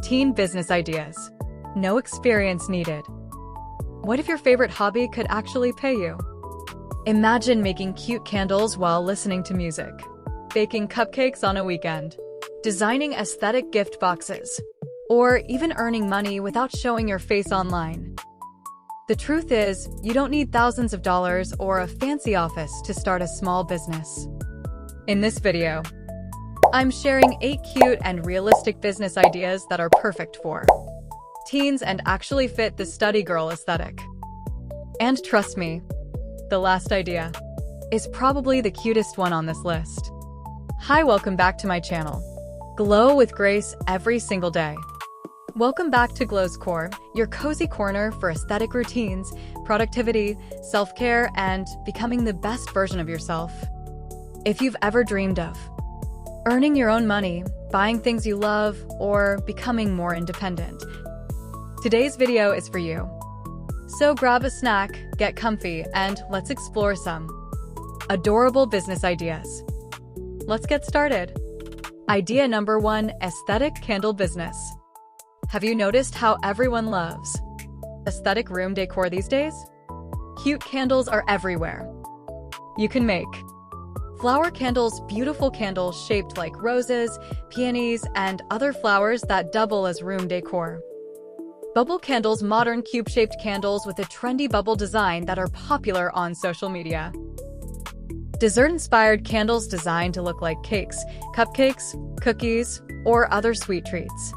Teen business ideas. No experience needed. What if your favorite hobby could actually pay you? Imagine making cute candles while listening to music, baking cupcakes on a weekend, designing aesthetic gift boxes, or even earning money without showing your face online. The truth is, you don't need thousands of dollars or a fancy office to start a small business. In this video, I'm sharing 8 cute and realistic business ideas that are perfect for teens and actually fit the study girl aesthetic. And trust me, the last idea is probably the cutest one on this list. Hi, welcome back to my channel. Glow with grace every single day. Welcome back to GlowzCore, your cozy corner for aesthetic routines, productivity, self-care, and becoming the best version of yourself. If you've ever dreamed of earning your own money, buying things you love, or becoming more independent, today's video is for you. So grab a snack, get comfy, and let's explore some adorable business ideas. Let's get started. Idea number 1, aesthetic candle business. Have you noticed how everyone loves aesthetic room decor these days? Cute candles are everywhere. You can make flower candles, beautiful candles shaped like roses, peonies, and other flowers that double as room decor. Bubble candles, modern cube-shaped candles with a trendy bubble design that are popular on social media. Dessert-inspired candles designed to look like cakes, cupcakes, cookies, or other sweet treats.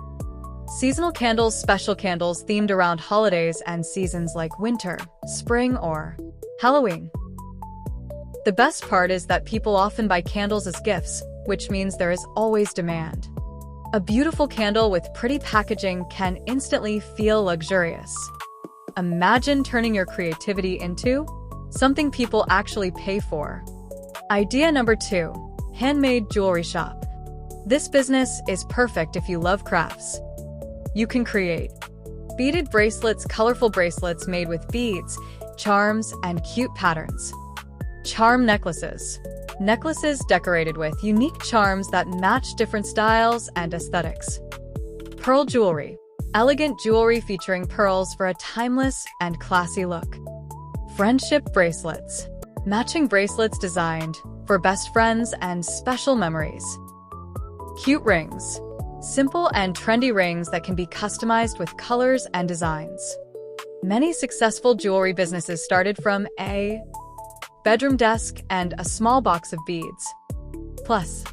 Seasonal candles, special candles themed around holidays and seasons like winter, spring, or Halloween. The best part is that people often buy candles as gifts, which means there is always demand. A beautiful candle with pretty packaging can instantly feel luxurious. Imagine turning your creativity into something people actually pay for. Idea number 2, handmade jewelry shop. This business is perfect if you love crafts. You can create beaded bracelets, colorful bracelets made with beads, charms, and cute patterns. Charm necklaces. Necklaces decorated with unique charms that match different styles and aesthetics. Pearl jewelry. Elegant jewelry featuring pearls for a timeless and classy look. Friendship bracelets. Matching bracelets designed for best friends and special memories. Cute rings. Simple and trendy rings that can be customized with colors and designs. Many successful jewelry businesses started from a bedroom desk and a small box of beads. Plus,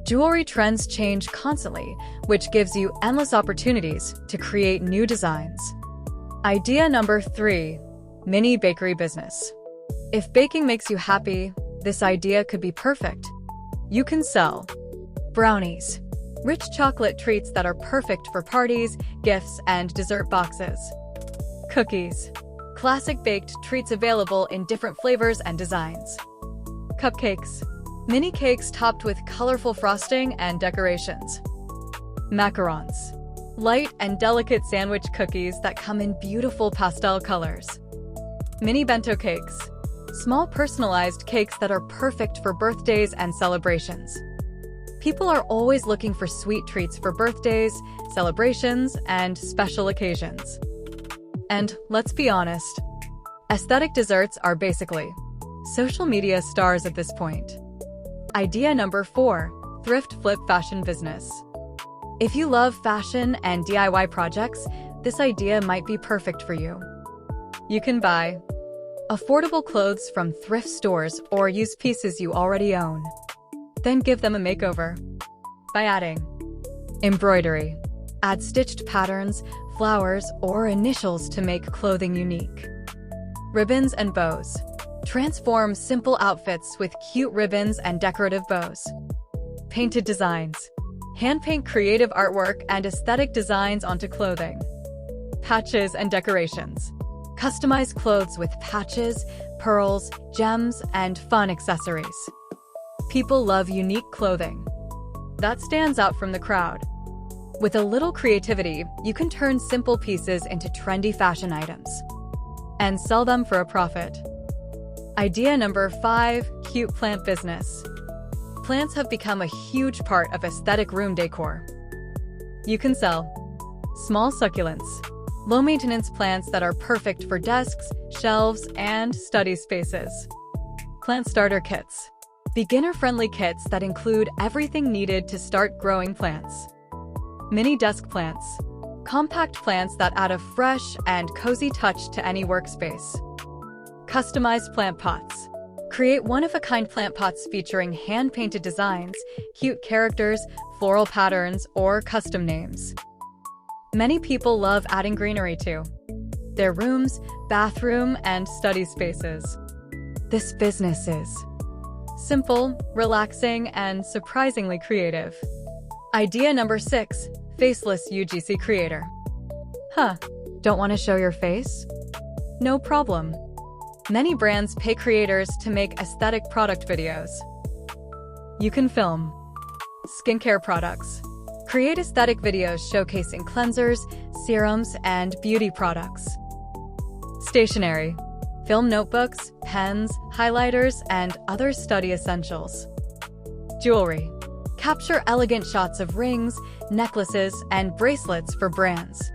jewelry trends change constantly, which gives you endless opportunities to create new designs. Idea number 3, mini bakery business. If baking makes you happy, this idea could be perfect. You can sell brownies, rich chocolate treats that are perfect for parties, gifts, and dessert boxes. Cookies. Classic baked treats available in different flavors and designs. Cupcakes. Mini cakes topped with colorful frosting and decorations. Macarons. Light and delicate sandwich cookies that come in beautiful pastel colors. Mini bento cakes. Small personalized cakes that are perfect for birthdays and celebrations. People are always looking for sweet treats for birthdays, celebrations, and special occasions. And let's be honest, aesthetic desserts are basically social media stars at this point. Idea number 4, thrift flip fashion business. If you love fashion and DIY projects, this idea might be perfect for you. You can buy affordable clothes from thrift stores or use pieces you already own. Then give them a makeover by adding embroidery. Add stitched patterns, flowers, or initials to make clothing unique. Ribbons and bows. Transform simple outfits with cute ribbons and decorative bows. Painted designs. Hand paint creative artwork and aesthetic designs onto clothing. Patches and decorations. Customize clothes with patches, pearls, gems, and fun accessories. People love unique clothing that stands out from the crowd. With a little creativity, you can turn simple pieces into trendy fashion items and sell them for a profit. Idea number 5, cute plant business. Plants have become a huge part of aesthetic room decor. You can sell Small succulents. Low-maintenance plants that are perfect for desks, shelves, and study spaces. Plant starter kits. Beginner-friendly kits that include everything needed to start growing plants. Mini desk plants. Compact plants that add a fresh and cozy touch to any workspace. Customized plant pots. Create one-of-a-kind plant pots featuring hand-painted designs, cute characters, floral patterns, or custom names. Many people love adding greenery to their rooms, bathroom, and study spaces. This business is simple, relaxing, and surprisingly creative. Idea number 6, Faceless UGC Creator. Don't want to show your face? No problem. Many brands pay creators to make aesthetic product videos. You can film skincare products. Create aesthetic videos showcasing cleansers, serums, and beauty products. Stationery. Film notebooks, pens, highlighters, and other study essentials. Jewelry. Capture elegant shots of rings, necklaces, and bracelets for brands.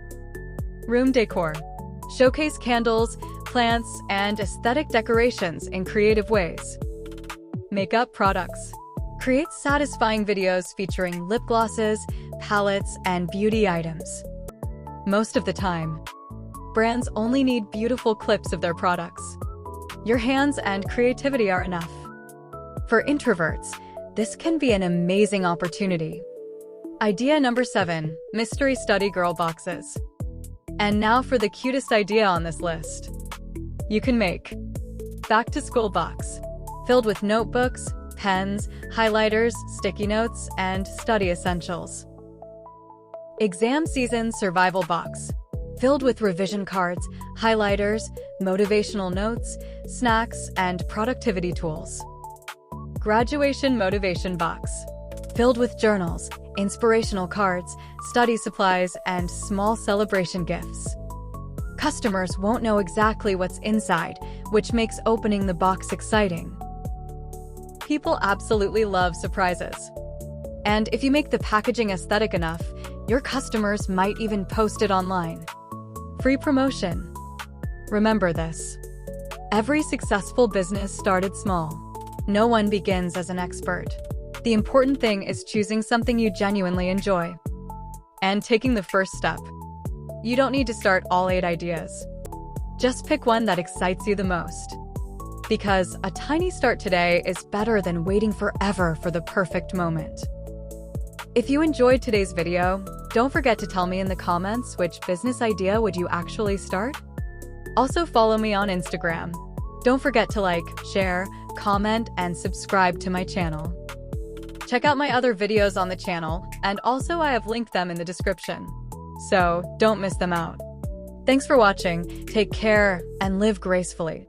Room decor. Showcase candles, plants, and aesthetic decorations in creative ways. Makeup products. Create satisfying videos featuring lip glosses, palettes, and beauty items. Most of the time, brands only need beautiful clips of their products. Your hands and creativity are enough. For introverts, this can be an amazing opportunity. Idea number 7, Mystery Study Girl Boxes. And now for the cutest idea on this list. You can make back-to-school box, filled with notebooks, pens, highlighters, sticky notes, and study essentials. Exam season survival box, filled with revision cards, highlighters, motivational notes, snacks, and productivity tools. Graduation motivation box, filled with journals, inspirational cards, study supplies, and small celebration gifts. Customers won't know exactly what's inside, which makes opening the box exciting. People absolutely love surprises. And if you make the packaging aesthetic enough, your customers might even post it online. Free promotion. Remember this: every successful business started small. No one begins as an expert. The important thing is choosing something you genuinely enjoy and taking the first step. You don't need to start all 8 ideas. Just pick one that excites you the most. Because a tiny start today is better than waiting forever for the perfect moment. If you enjoyed today's video, don't forget to tell me in the comments which business idea would you actually start. Also follow me on Instagram. Don't forget to like, share, comment, and subscribe to my channel. Check out my other videos on the channel, and also I have linked them in the description. So don't miss them out. Thanks for watching, take care, and live gracefully.